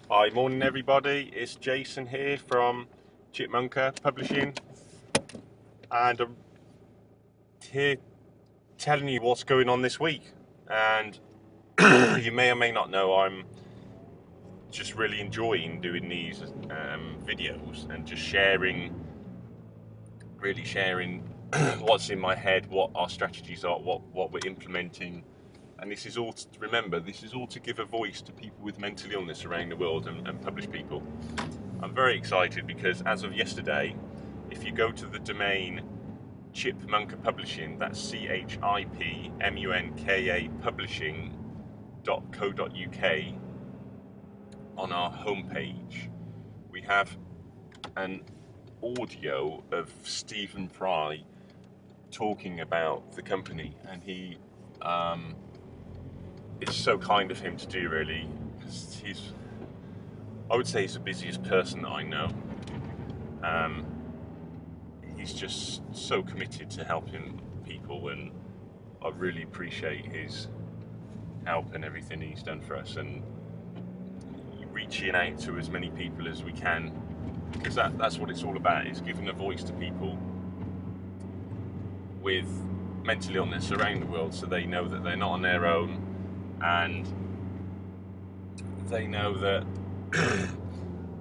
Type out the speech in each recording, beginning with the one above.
Hi, morning everybody. It's Jason here from Chipmunkapublishing, and I'm here telling you what's going on this week. And you may or may not know, I'm just really enjoying doing these videos and just really sharing what's in my head, what our strategies are, what we're implementing. And this is all remember, this is all to give a voice to people with mental illness around the world and publish people. I'm very excited because as of yesterday, if you go to the domain Chipmunkapublishing, that's CHIPMUNKA publishing.co.uk, on our homepage, we have an audio of Stephen Fry talking about the company, and it's so kind of him to do, really, because I would say he's the busiest person that I know. He's just so committed to helping people, and I really appreciate his help and everything he's done for us, and reaching out to as many people as we can, because that's what it's all about, is giving a voice to people with mental illness around the world, so they know that they're not on their own, and they know that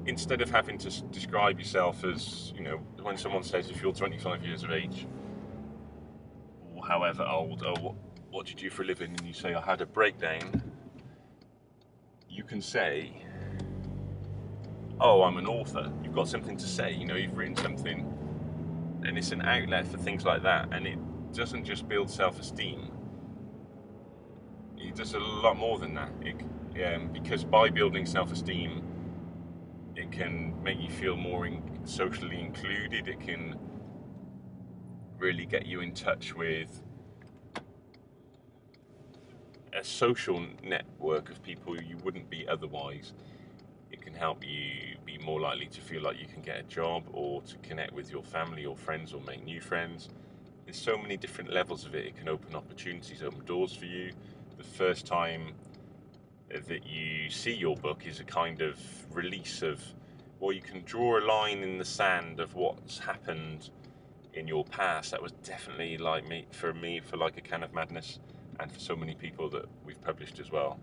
instead of having to describe yourself as, when someone says if you're 25 years of age or however old, oh, what do you do for a living, and you say I had a breakdown, you can say, oh, I'm an author. You've got something to say, you've written something, and it's an outlet for things like that. And it doesn't just build self-esteem, it does a lot more than that. Because by building self-esteem, it can make you feel more socially included. It can really get you in touch with a social network of people you wouldn't be otherwise. It can help you be more likely to feel like you can get a job, or to connect with your family or friends, or make new friends. There's so many different levels of it. It can open opportunities, open doors for you. The first time that you see your book is a kind of release of, well, you can draw a line in the sand of what's happened in your past. That was definitely for like a can of madness, and for so many people that we've published as well.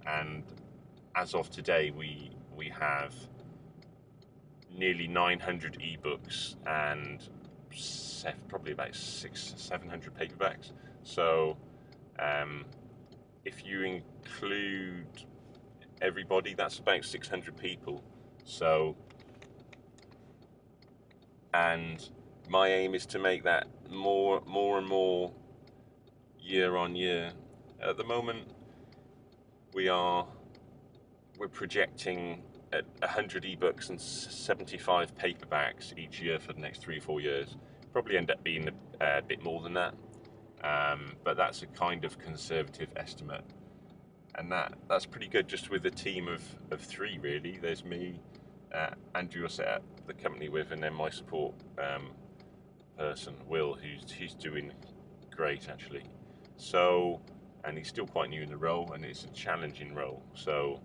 And as of today, we have nearly 900 ebooks and probably about 600-700 paperbacks. So if you include everybody, that's about 600 people. So, and my aim is to make that more and more year on year. At the moment, we're projecting at 100 ebooks and 75 paperbacks each year for the next 3 or 4 years. Probably end up being a bit more than that, but that's a kind of conservative estimate, and that's pretty good, just with a team of 3, really. There's me, Andrew, I set up the company with, and then my support person, Will, who's doing great, actually. So, and he's still quite new in the role, and it's a challenging role, so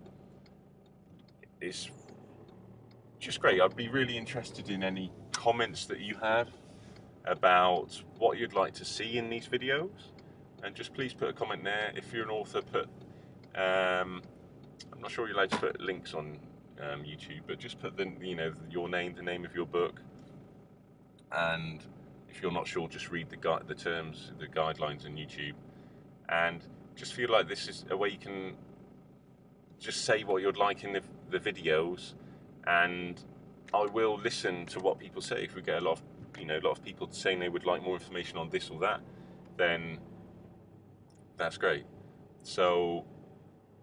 it's just great. I'd be really interested in any comments that you have about what you'd like to see in these videos, and just please put a comment there. If you're an author, I'm not sure you're allowed to put links on YouTube, but just put your name, the name of your book, and if you're not sure, just read the terms, the guidelines on YouTube, and just feel like this is a way you can just say what you'd like in the videos, and I will listen to what people say. If we get a lot of people saying they would like more information on this or that, then that's great. So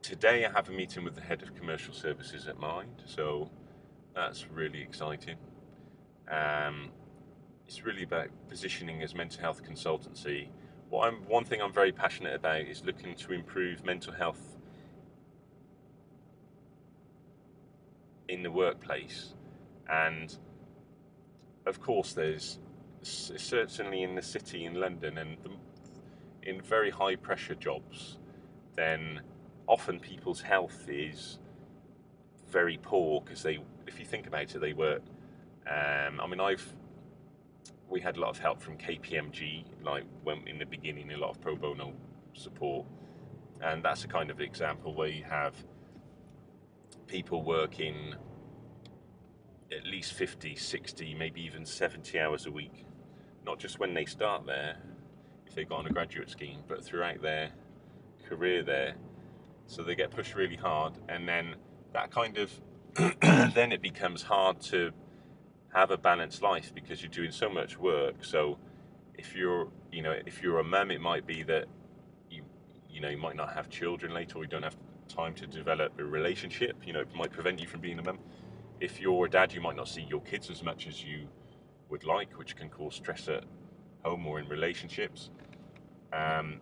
today I have a meeting with the head of commercial services at Mind, so that's really exciting. It's really about positioning as mental health consultancy. One thing I'm very passionate about is looking to improve mental health in the workplace, and of course there's certainly in the city, in London, and in very high pressure jobs, then often people's health is very poor because if you think about it, they were. I mean, we had a lot of help from KPMG, like when in the beginning, a lot of pro bono support, and that's a kind of example where you have people working at least 50, 60, maybe even 70 hours a week, not just when they start there, if they got on a graduate scheme, but throughout their career there. So they get pushed really hard, and then that kind of then it becomes hard to have a balanced life because you're doing so much work. So if you're a mum, it might be that you might not have children later, or you don't have time to develop a relationship. It might prevent you from being a mum. If you're a dad, you might not see your kids as much as you would like, which can cause stress at home or in relationships.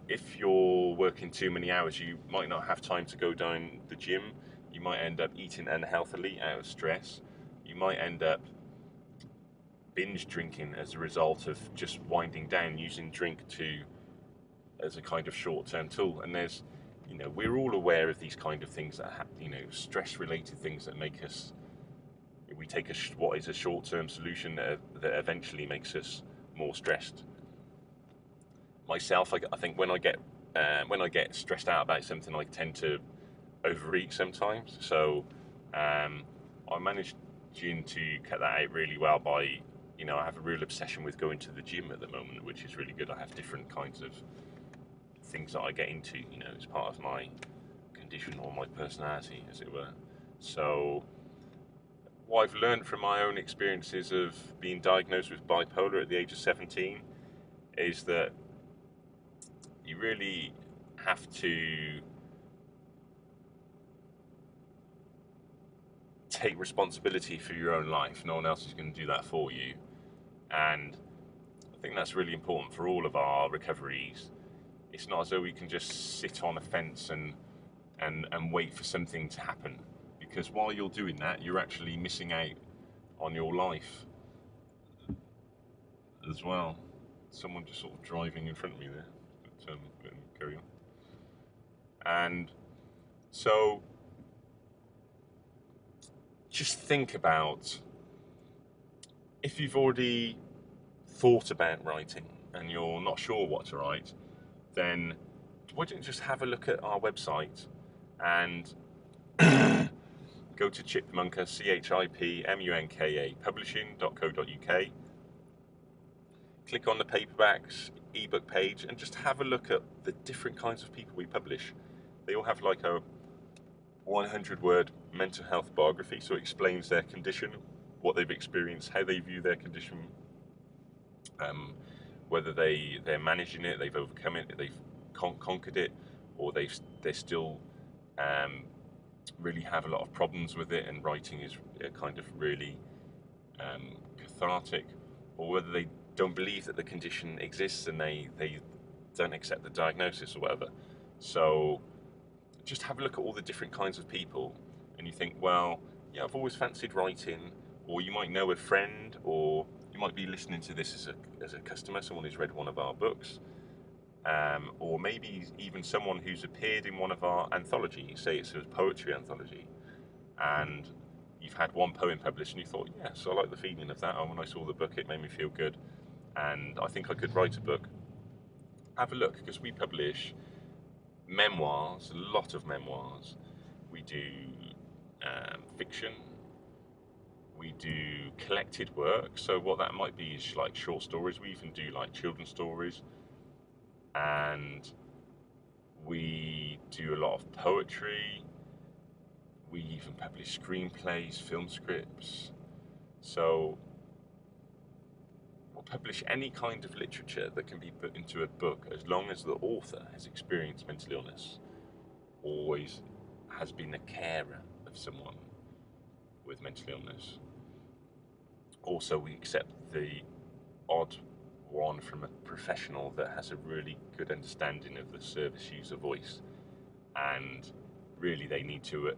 If you're working too many hours, you might not have time to go down the gym. You might end up eating unhealthily out of stress. You might end up binge drinking as a result of just winding down, using drink as a kind of short-term tool. And we're all aware of these kind of things that stress-related things that make us. We take what is a short-term solution that eventually makes us more stressed. Myself, I think when I get stressed out about something, I tend to overeat sometimes. So I'm managing to cut that out really well by, I have a real obsession with going to the gym at the moment, which is really good. I have different kinds of things that I get into, as part of my condition or my personality, as it were. So what I've learned from my own experiences of being diagnosed with bipolar at the age of 17 is that you really have to take responsibility for your own life. No one else is going to do that for you. And I think that's really important for all of our recoveries. It's not as though we can just sit on a fence and wait for something to happen. Because while you're doing that, you're actually missing out on your life as well. Someone just sort of driving in front of me there. But carry on. And so just think about, if you've already thought about writing and you're not sure what to write, then why don't you just have a look at our website and go to Chipmunka, CHIPMUNKA, publishing.co.uk. Click on the paperbacks ebook page and just have a look at the different kinds of people we publish. They all have like a 100-word mental health biography, so it explains their condition, what they've experienced, how they view their condition, whether they're managing it, they've overcome it, they've conquered it, or they still really have a lot of problems with it, and writing is kind of really cathartic, or whether they don't believe that the condition exists and they don't accept the diagnosis or whatever. So just have a look at all the different kinds of people, and you think, well, yeah, I've always fancied writing. Or you might know a friend, or you might be listening to this as a customer, someone who's read one of our books, or maybe even someone who's appeared in one of our anthologies. Say it's a poetry anthology, and you've had one poem published, and you thought, yes, I like the feeling of that. And when I saw the book, it made me feel good, and I think I could write a book. Have a look, because we publish memoirs, a lot of memoirs. We do fiction. We do collected work, so what that might be is like short stories. We even do like children's stories, and we do a lot of poetry. We even publish screenplays, film scripts. So we'll publish any kind of literature that can be put into a book, as long as the author has experienced mental illness, always has been a carer of someone with mental illness. Also, we accept the odd one from a professional that has a really good understanding of the service user voice, and really they need to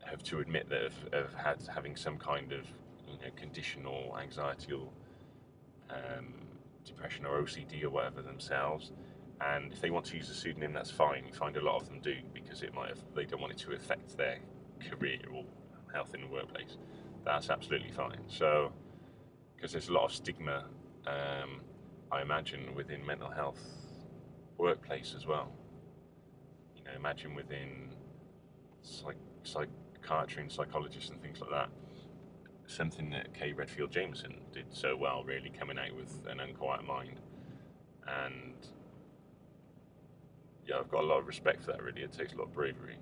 have to admit that of having some kind of condition or anxiety or depression or OCD or whatever themselves. And if they want to use a pseudonym, that's fine. You find a lot of them do, because they don't want it to affect their career or health in the workplace, that's absolutely fine. So, because there's a lot of stigma, I imagine, within mental health workplace as well. You know, imagine within psychiatry and psychologists and things like that. Something that Kay Redfield Jameson did so well, really, coming out with An Unquiet Mind. And yeah, I've got a lot of respect for that, really. It takes a lot of bravery.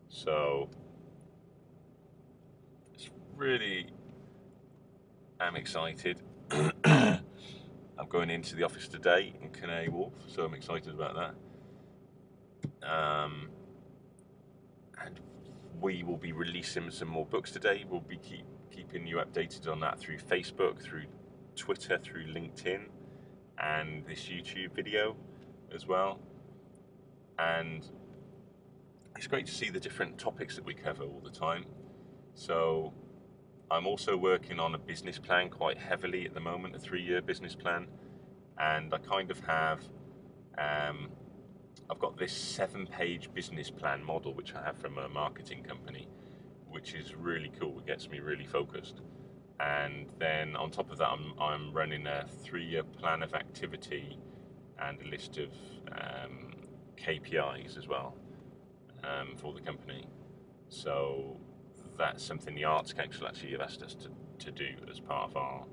So it's really, I'm excited. I'm going into the office today in Canary Wharf, so I'm excited about that. And we will be releasing some more books today. We'll be keeping you updated on that through Facebook, through Twitter, through LinkedIn, and this YouTube video as well. And it's great to see the different topics that we cover all the time. So I'm also working on a business plan quite heavily at the moment, a 3-year business plan. And I kind of have, I've got this 7-page business plan model, which I have from a marketing company, which is really cool. It gets me really focused. And then on top of that, I'm running a 3-year plan of activity and a list of KPIs as well for the company. So that's something the Arts Council actually have asked us to do as part of our,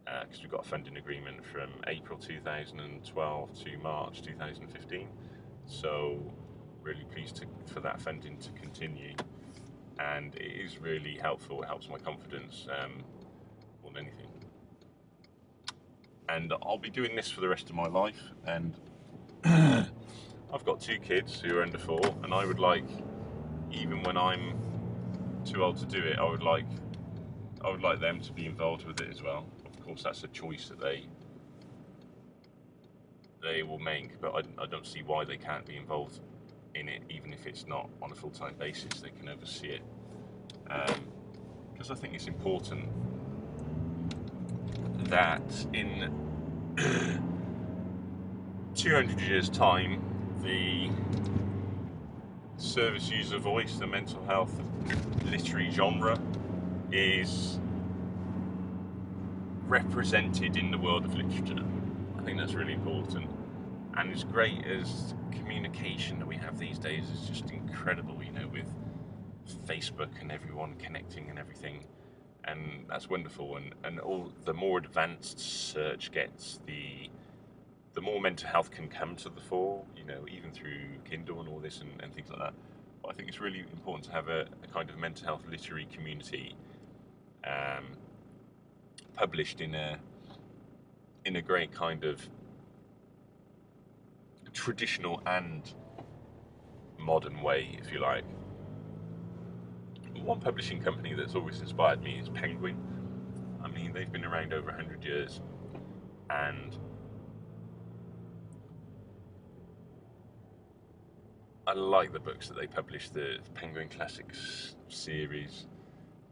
because we've got a funding agreement from April 2012 to March 2015. So really pleased for that funding to continue. And it is really helpful. It helps my confidence more than anything. And I'll be doing this for the rest of my life. And I've got 2 kids who are under 4, and I would like, even when I'm too old to do it, I would like them to be involved with it as well. Of course, that's a choice that they will make, but I don't see why they can't be involved in it, even if it's not on a full-time basis. They can oversee it, because I think it's important that in 200 years' time, the service user voice, the mental health literary genre, is represented in the world of literature. I think that's really important. And as great as communication that we have these days is just incredible, you know, with Facebook and everyone connecting and everything. And that's wonderful. And all the more advanced search gets, the more mental health can come to the fore, you know, even through Kindle and all this and things like that. But I think it's really important to have a kind of mental health literary community published in a great kind of traditional and modern way, if you like. One publishing company that's always inspired me is Penguin. I mean, they've been around over 100 years, and I like the books that they publish, the Penguin Classics series,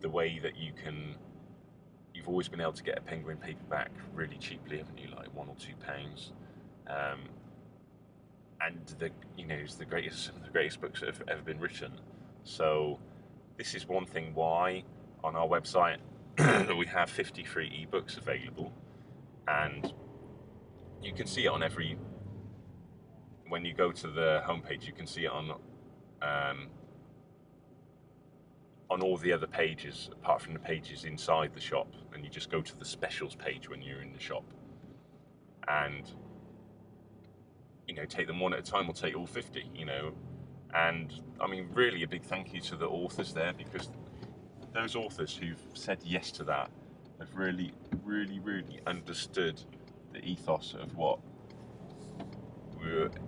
the way that you've always been able to get a Penguin paperback really cheaply, haven't you, like £1 or £2. And it's some of the greatest books that have ever been written. So this is one thing why on our website we have 50 free ebooks available, and you can see it on when you go to the homepage, you can see it on all the other pages, apart from the pages inside the shop, and you just go to the specials page when you're in the shop. And, you know, take them one at a time, or take all 50, you know. And, I mean, really a big thank you to the authors there, because those authors who've said yes to that have really, really, really understood the ethos of what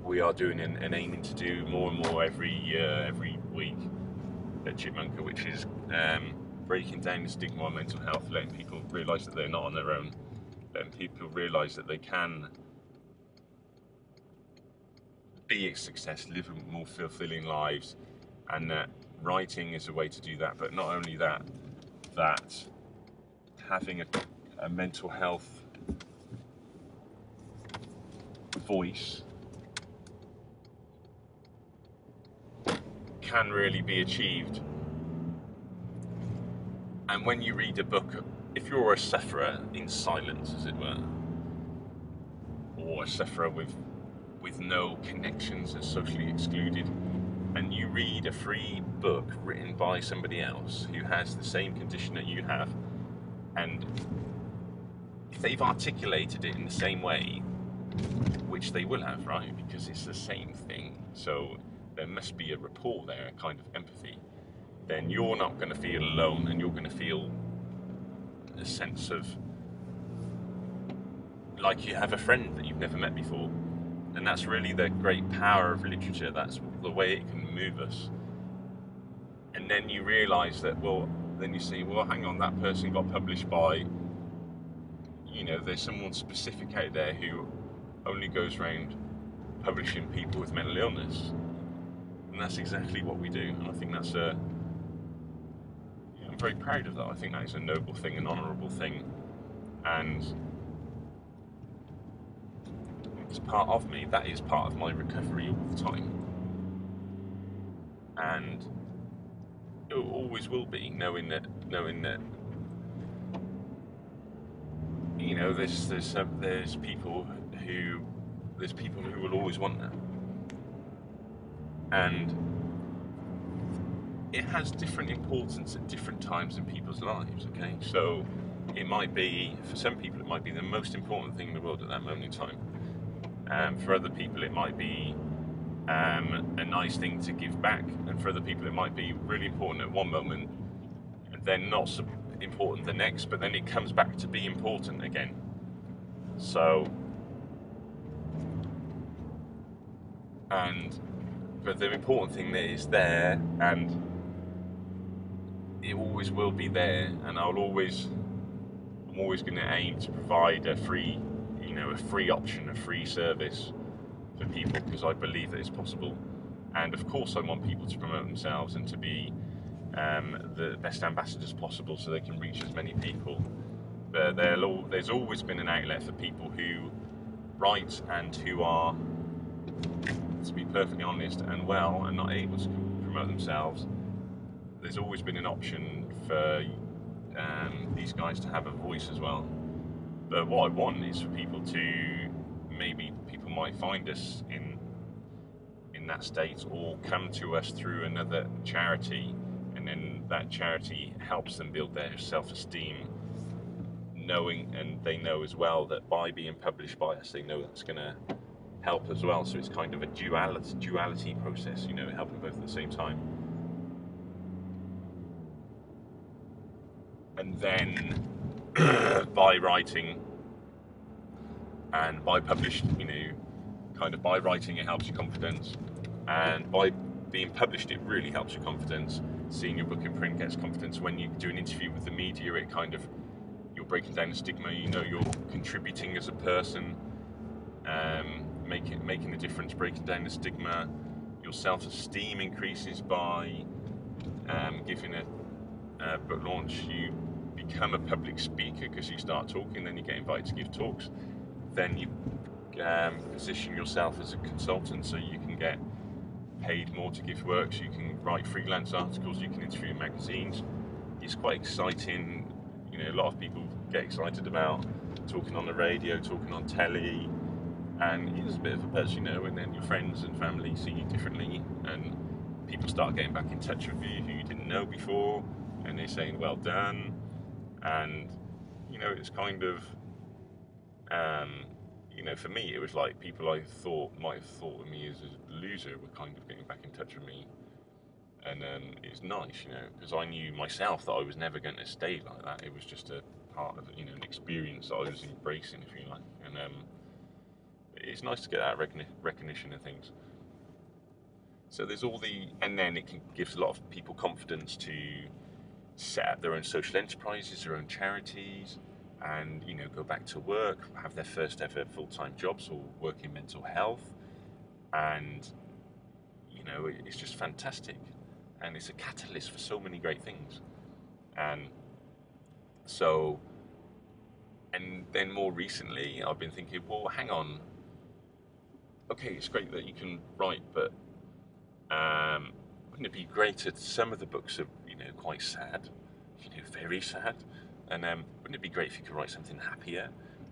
we are doing and aiming to do more and more every week at Chipmunka, which is breaking down the stigma on mental health, letting people realise that they're not on their own, letting people realise that they can be a success, live more fulfilling lives, and that writing is a way to do that. But not only that, that having a mental health voice can really be achieved And when you read a book, if you're a sufferer in silence, as it were, or a sufferer with no connections and socially excluded, and you read a free book written by somebody else who has the same condition that you have, and if they've articulated it in the same way, which they will have, right, because it's the same thing, so there must be a rapport there, a kind of empathy, then you're not going to feel alone, and you're going to feel a sense of like you have a friend that you've never met before. And that's really the great power of literature. That's the way it can move us. And then you realise that, well, then you see, well, hang on, that person got published by, you know, there's someone specific out there who only goes around publishing people with mental illness. And that's exactly what we do. And I think that's I'm very proud of that. I think that is a noble thing, an honourable thing. And it's part of me. That is part of my recovery all the time. And it always will be, knowing that you know, there's people who will always want that. And it has different importance at different times in people's lives, okay? So it might be, for some people, it might be the most important thing in the world at that moment in time. For other people, it might be a nice thing to give back. And for other people, it might be really important at one moment, and then not so important the next, but then it comes back to be important again. So, but the important thing is there, and it always will be there, and I'm always going to aim to provide a free option, a free service for people, because I believe that it's possible. And of course I want people to promote themselves and to be the best ambassadors possible, so they can reach as many people. But there's always been an outlet for people who write and who are, to be perfectly honest, unwell and not able to promote themselves. There's always been an option for these guys to have a voice as well. But what I want is for people to, maybe people might find us in that state, or come to us through another charity, and then that charity helps them build their self-esteem, knowing, and they know as well that by being published by us, they know that's going to help as well. So it's kind of a duality process, you know, helping both at the same time. And then by writing and by publishing, you know, kind of by writing, it helps your confidence, and by being published, it really helps your confidence. Seeing your book in print gets confidence. When you do an interview with the media, it kind of, you're breaking down the stigma, you know, you're contributing as a person, making a difference, breaking down the stigma. Your self-esteem increases by giving a book launch. You become a public speaker because you start talking, then you get invited to give talks, then you position yourself as a consultant, so you can get paid more to give works, you can write freelance articles, you can interview in magazines. It's quite exciting. You know, a lot of people get excited about talking on the radio, talking on telly, and it's a bit of a buzz, you know, and then your friends and family see you differently, and people start getting back in touch with you who you didn't know before, and they're saying well done. And you know, it's kind of you know, for me, it was like people I thought might have thought of me as a loser were kind of getting back in touch with me. And it's nice, you know, because I knew myself that I was never going to stay like that. It was just a part of, you know, an experience that I was embracing, if you like. And it's nice to get that recognition and things. So there's and then it gives a lot of people confidence to set up their own social enterprises, their own charities, and, you know, go back to work, have their first ever full-time jobs, or work in mental health. And, you know, it's just fantastic. And it's a catalyst for so many great things. And so, and then more recently, I've been thinking, well, hang on. Okay, it's great that you can write, but wouldn't it be great that some of the books are, you know, quite sad? You very sad. And wouldn't it be great if you could write something happier?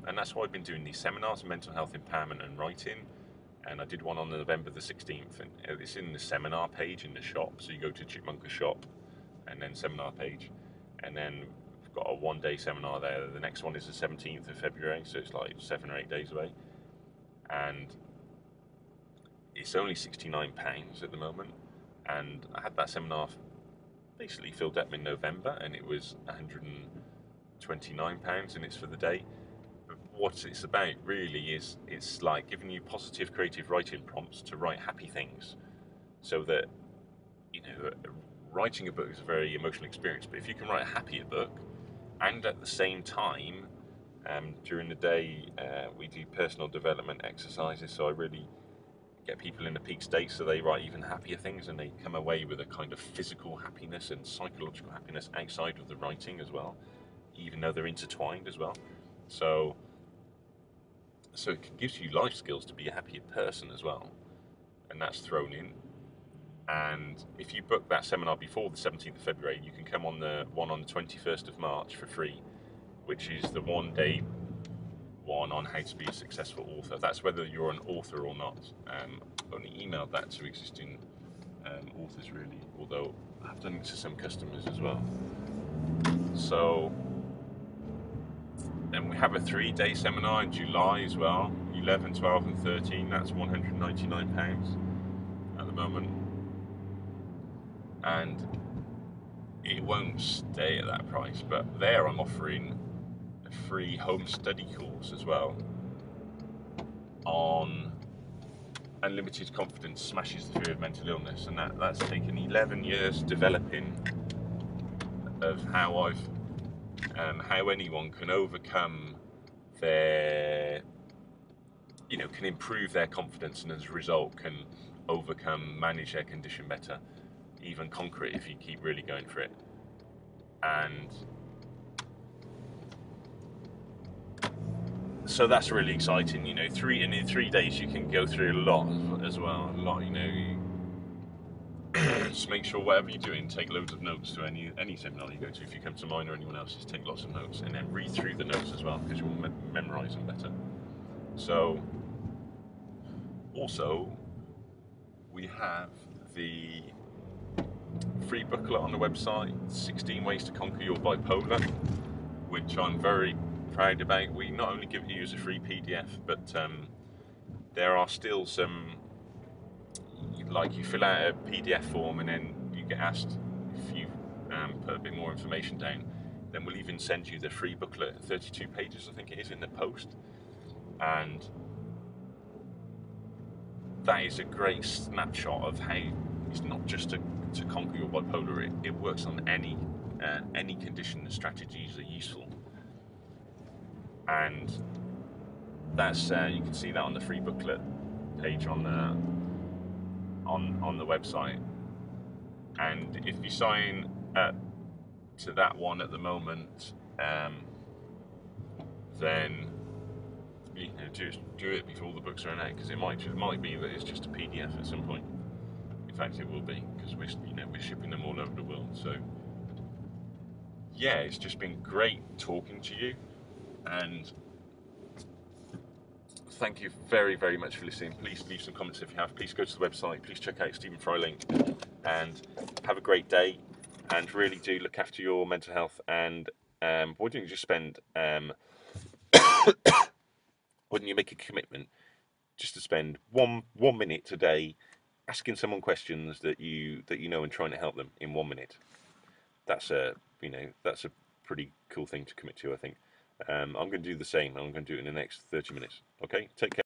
And that's why I've been doing these seminars on mental health empowerment and writing. And I did one on November the 16th, and it's in the seminar page in the shop. So you go to Chipmunka shop, and then seminar page, and then we've got a one-day seminar there. The next one is the 17th of February, so it's like 7 or 8 days away, and it's only £69 at the moment. And I had that seminar basically filled up in November, and it was £129, and it's for the day. But what it's about really is it's like giving you positive creative writing prompts to write happy things, so that writing a book is a very emotional experience, but if you can write a happier book, and at the same time, during the day, we do personal development exercises, so I really get people in a peak state so they write even happier things, and they come away with a kind of physical happiness and psychological happiness outside of the writing as well, even though they're intertwined as well. So it gives you life skills to be a happier person as well, and that's thrown in. And if you book that seminar before the 17th of February, you can come on the one on the 21st of March for free, which is the one-day one on how to be a successful author. That's whether you're an author or not. I've only emailed that to existing authors, really, although I've done it to some customers as well. So, and we have a 3-day seminar in July as well, 11, 12 and 13. That's £199 at the moment. And it won't stay at that price, but there I'm offering a free home study course as well on Unlimited Confidence Smashes the Fear of Mental Illness, and that's taken 11 years developing, of how how anyone can overcome their, can improve their confidence, and as a result can manage their condition better, even conquer it if you keep really going for it. And so that's really exciting. In 3 days you can go through a lot as well. Just make sure whatever you're doing, take loads of notes to any seminar you go to. If you come to mine or anyone else's, take lots of notes, and then read through the notes as well, because you'll memorize them better. So also we have the free booklet on the website, 16 Ways to Conquer Your Bipolar, which I'm very proud about. We not only give you as a free PDF, but there are still some, like, you fill out a PDF form and then you get asked if you put a bit more information down, then we'll even send you the free booklet, 32 pages I think it is, in the post. And that is a great snapshot of how it's not just to conquer your bipolar, it works on any condition. The strategies are useful, and that's you can see that on the free booklet page on the website. And if you sign up to that one at the moment, then just do it before the books are out, because it might be that it's just a PDF at some point. In fact, it will be, because we're shipping them all over the world. So yeah, it's just been great talking to you, and thank you very, very much for listening. Please leave some comments if you have. Please go to the website. Please check out Stephen Fry link, and have a great day. And really do look after your mental health. And why don't you just spend wouldn't you make a commitment just to spend one minute today asking someone questions that you know, and trying to help them in 1 minute? That's a pretty cool thing to commit to, I think. I'm going to do the same. I'm going to do it in the next 30 minutes. Okay, take care.